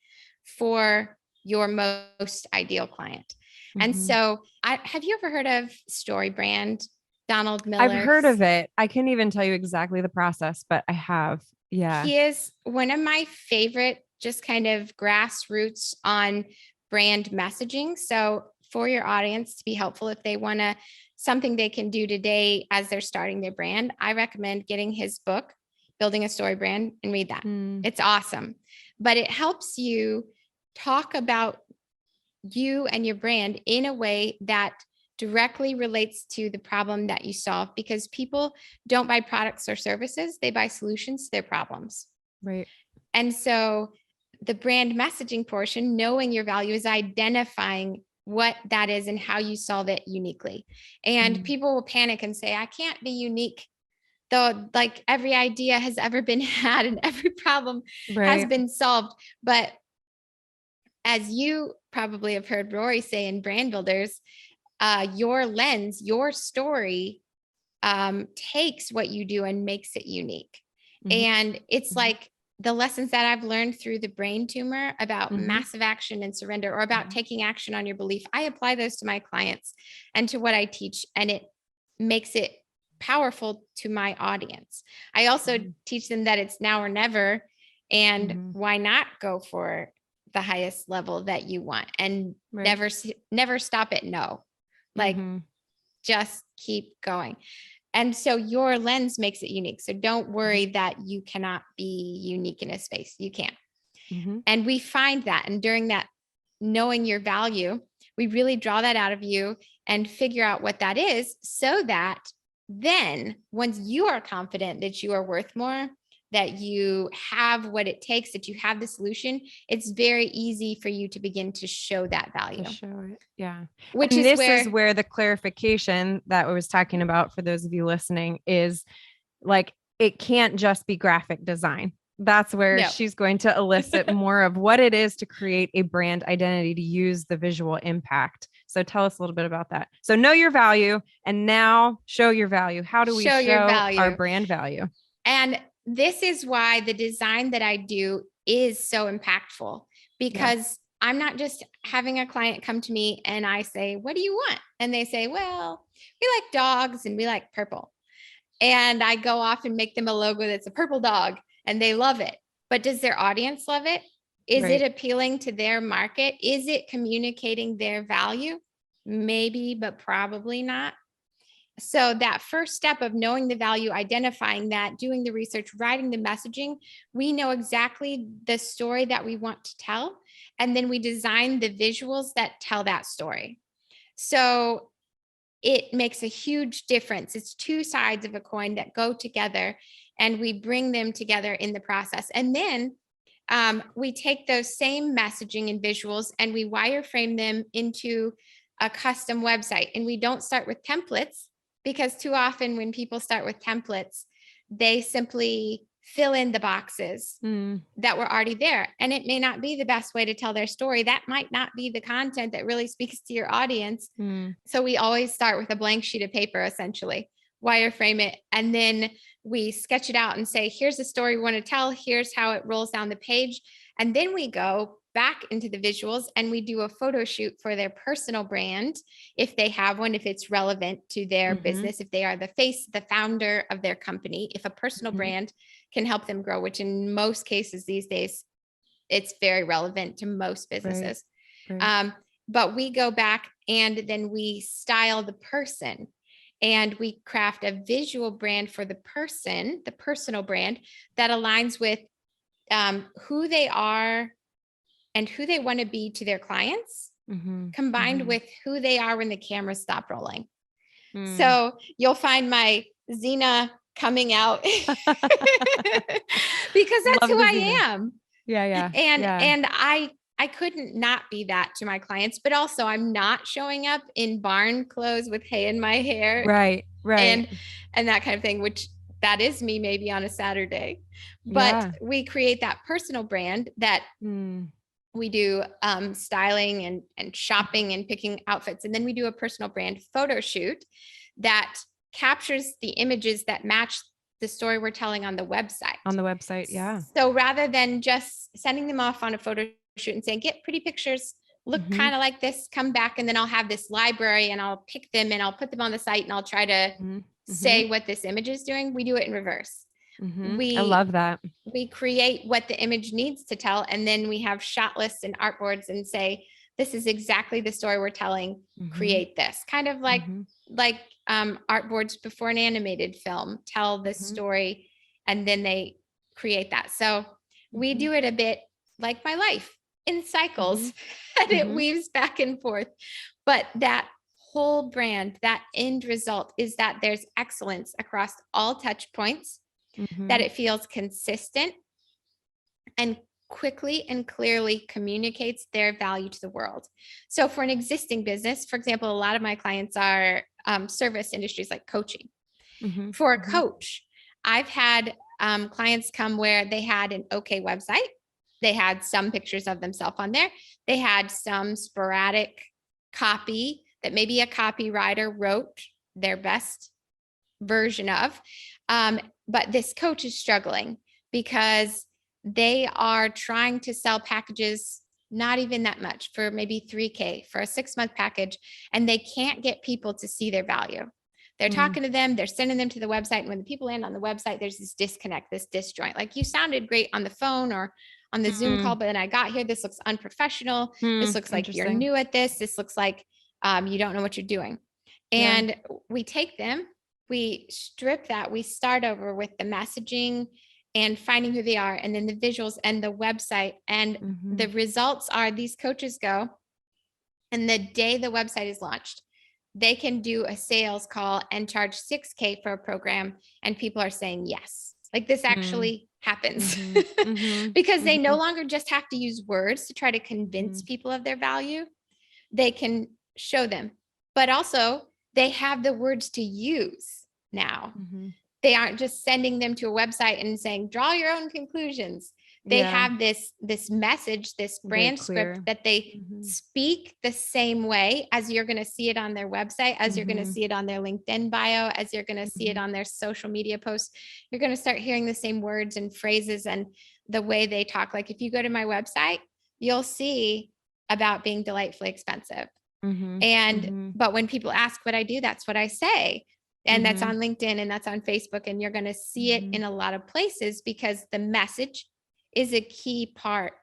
for your most ideal client. And so have you ever heard of Story Brand? Donald Miller.
I've heard of it. I can't even tell you exactly the process, but I have. Yeah.
He is one of my favorite, just kind of grassroots on brand messaging. So for your audience to be helpful, if they want to, something they can do today as they're starting their brand, I recommend getting his book, Building a Story Brand, and read that. It's awesome. But it helps you talk about you and your brand in a way that directly relates to the problem that you solve, because people don't buy products or services. They buy solutions to their problems.
Right.
And so the brand messaging portion, knowing your value, is identifying what that is and how you solve it uniquely. And people will panic and say, I can't be unique, though, like every idea has ever been had and every problem has been solved. But as you probably have heard Rory say in Brand Builders, your lens, your story takes what you do and makes it unique. And it's like the lessons that I've learned through the brain tumor about massive action and surrender, or about taking action on your belief. I apply those to my clients and to what I teach, and it makes it powerful to my audience. I also teach them that it's now or never, and why not go for the highest level that you want, and never stop at no. Like, just keep going. And so your lens makes it unique. So don't worry that you cannot be unique in a space. You can. And we find that. And during that, knowing your value, we really draw that out of you and figure out what that is, so that then once you are confident that you are worth more, that you have what it takes, that you have the solution, it's very easy for you to begin to show that value.
Yeah.
Which
and
is
this is where the clarification that I was talking about for those of you listening is, like, it can't just be graphic design. That's where she's going to elicit more of what it is to create a brand identity, to use the visual impact. So tell us a little bit about that. So know your value, and now show your value. How do we show our brand value?
And this is why the design that I do is so impactful, because I'm not just having a client come to me and I say, what do you want? And they say, well, we like dogs and we like purple. And I go off and make them a logo that's a purple dog and they love it. But does their audience love it? Is it appealing to their market? Is it communicating their value? Maybe, but probably not. So that first step of knowing the value, identifying that, doing the research, writing the messaging, we know exactly the story that we want to tell. And then we design the visuals that tell that story. So it makes a huge difference. It's two sides of a coin that go together, and we bring them together in the process. And then we take those same messaging and visuals and we wireframe them into a custom website. And we don't start with templates, because too often when people start with templates, they simply fill in the boxes that were already there. And it may not be the best way to tell their story. That might not be the content that really speaks to your audience. So we always start with a blank sheet of paper, essentially, wireframe it. And then we sketch it out and say, here's the story we want to tell. Here's how it rolls down the page. And then we go back into the visuals and we do a photo shoot for their personal brand, if they have one, if it's relevant to their business, if they are the face, the founder of their company, if a personal brand can help them grow, which in most cases these days, it's very relevant to most businesses. But we go back and then we style the person and we craft a visual brand for the person, the personal brand that aligns with who they are and who they want to be to their clients, combined with who they are when the cameras stop rolling. So you'll find my Xena coming out because that's who I am. And I couldn't not be that to my clients, but also I'm not showing up in barn clothes with hay in my hair. And that kind of thing, which that is me maybe on a Saturday, but we create that personal brand that we do styling and shopping and picking outfits. And then we do a personal brand photo shoot that captures the images that match the story we're telling on the website. So rather than just sending them off on a photo shoot and saying, get pretty pictures, look kind of like this, come back, and then I'll have this library and I'll pick them and I'll put them on the site and I'll try to say what this image is doing. We do it in reverse.
I love that.
We create what the image needs to tell. And then we have shot lists and artboards and say, this is exactly the story we're telling. Create this kind of like artboards before an animated film tell the story. And then they create that. So we do it a bit like my life in cycles and it weaves back and forth. But that whole brand, that end result is that there's excellence across all touch points, that it feels consistent and quickly and clearly communicates their value to the world. So for an existing business, for example, a lot of my clients are service industries like coaching. For a coach, I've had clients come where they had an okay website. They had some pictures of themselves on there. They had some sporadic copy that maybe a copywriter wrote their best version of. But this coach is struggling because they are trying to sell packages, not even that much, for maybe $3,000 for a 6-month package. And they can't get people to see their value. They're talking to them, they're sending them to the website. And when the people land on the website, there's this disconnect, this disjoint. Like, you sounded great on the phone or on the Zoom call, but then I got here, this looks unprofessional. This looks like you're new at this. This looks like you don't know what you're doing. And we take them, we strip that, we start over with the messaging and finding who they are, and then the visuals and the website. And the results are, these coaches go, and the day the website is launched, they can do a sales call and charge $6,000 for a program. And people are saying, yes, like this actually happens because they no longer just have to use words to try to convince people of their value. They can show them, but also they have the words to use now. They aren't just sending them to a website and saying, draw your own conclusions. They have this message, this brand script that they speak the same way as you're going to see it on their website, as you're going to see it on their LinkedIn bio, as you're going to see it on their social media posts. You're going to start hearing the same words and phrases and the way they talk. Like, if you go to my website, you'll see about being delightfully expensive. But when people ask what I do, that's what I say. And that's on LinkedIn and that's on Facebook. And you're going to see it in a lot of places because the message is a key part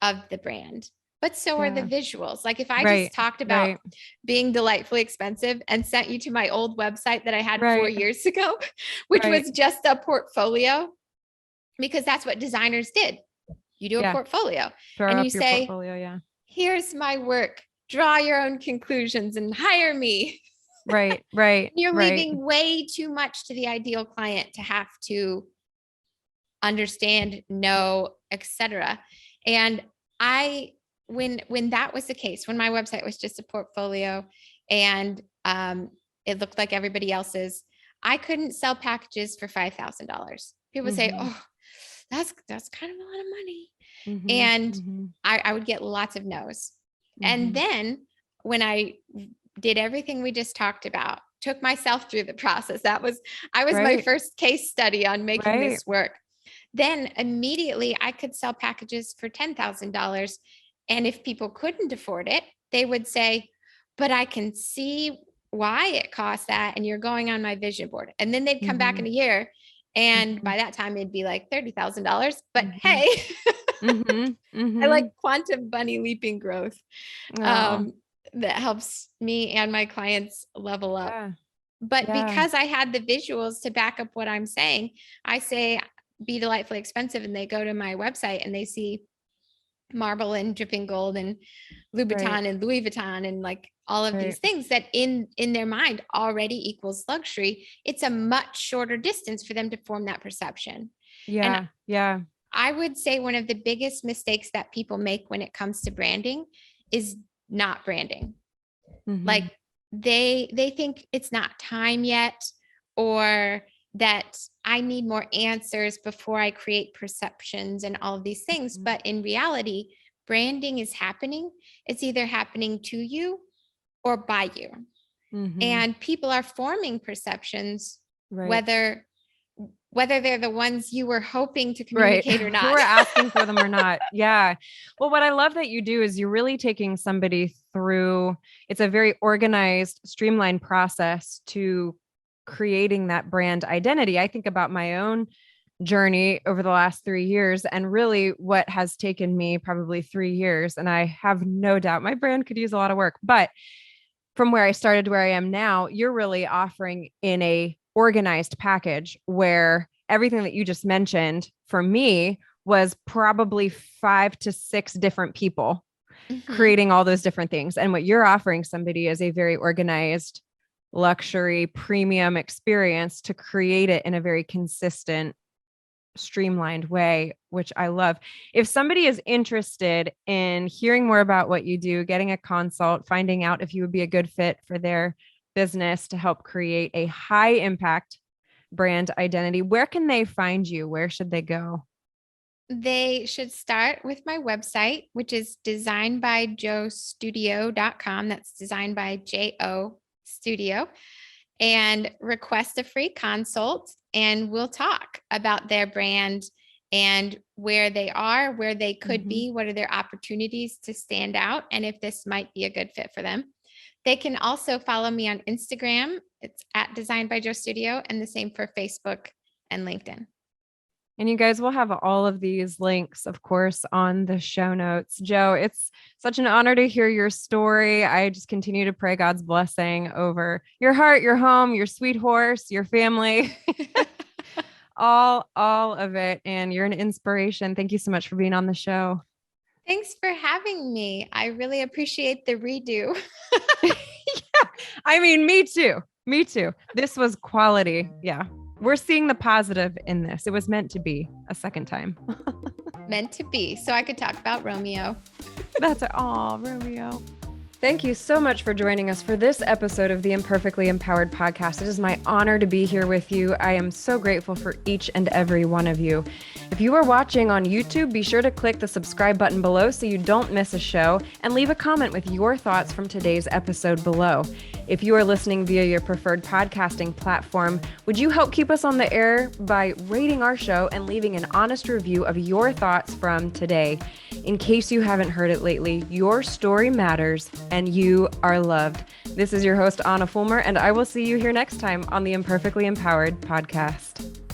of the brand. But so are the visuals. Like if I just talked about being delightfully expensive and sent you to my old website that I had 4 years ago, which was just a portfolio, because that's what designers did. You do a portfolio and you say, here's my work, draw your own conclusions and hire me.
Right.
You're leaving way too much to the ideal client to have to understand, know, etc. And when that was the case, when my website was just a portfolio and it looked like everybody else's, I couldn't sell packages for $5,000. People say, oh, that's kind of a lot of money. And I would get lots of no's. And then when I did everything we just talked about, took myself through the process, I was my first case study on making this work. Then immediately I could sell packages for $10,000. And if people couldn't afford it, they would say, but I can see why it costs that. And you're going on my vision board. And then they'd come back in a year. And by that time it'd be like $30,000. But hey, I like quantum bunny leaping growth. That helps me and my clients level up. But because I had the visuals to back up what I'm saying, I say, be delightfully expensive. And they go to my website and they see marble and dripping gold and Louboutin and Louis Vuitton and like all of these things that in their mind already equals luxury. It's a much shorter distance for them to form that perception. I would say one of the biggest mistakes that people make when it comes to branding is not branding. Like they think it's not time yet, or that I need more answers before I create perceptions and all of these things. But in reality, branding is happening. It's either happening to you or by you. And people are forming perceptions, whether they're the ones you were hoping to communicate or not.
You were asking for them or not. Well, what I love that you do is you're really taking somebody through, it's a very organized, streamlined process to creating that brand identity. I think about my own journey over the last 3 years and really what has taken me probably 3 years. And I have no doubt my brand could use a lot of work, but from where I started to where I am now, you're really offering in a organized package where everything that you just mentioned for me was probably 5 to 6 different people creating all those different things. And what you're offering somebody is a very organized luxury premium experience to create it in a very consistent, streamlined way, which I love. If somebody is interested in hearing more about what you do, getting a consult, finding out if you would be a good fit for their business to help create a high impact brand identity, where can they find you? Where should they go?
They should start with my website, which is designbyjostudio.com. That's designed by J-O Studio, and request a free consult. And we'll talk about their brand and where they are, where they could be, what are their opportunities to stand out, and if this might be a good fit for them. They can also follow me on Instagram. It's at Designed by Jo Studio, and the same for Facebook and LinkedIn.
And you guys will have all of these links, of course, on the show notes. Jo, it's such an honor to hear your story. I just continue to pray God's blessing over your heart, your home, your sweet horse, your family, all of it. And you're an inspiration. Thank you so much for being on the show.
Thanks for having me. I really appreciate the redo.
I mean, me too. This was quality. Yeah. We're seeing the positive in this. It was meant to be a second time.
Meant to be. So I could talk about Romeo.
Romeo. Thank you so much for joining us for this episode of the Imperfectly Empowered podcast. It is my honor to be here with you. I am so grateful for each and every one of you. If you are watching on YouTube, be sure to click the subscribe button below so you don't miss a show, and leave a comment with your thoughts from today's episode below. If you are listening via your preferred podcasting platform, would you help keep us on the air by rating our show and leaving an honest review of your thoughts from today? In case you haven't heard it lately, your story matters. and you are loved. This is your host, Anna Fulmer, and I will see you here next time on the Imperfectly Empowered podcast.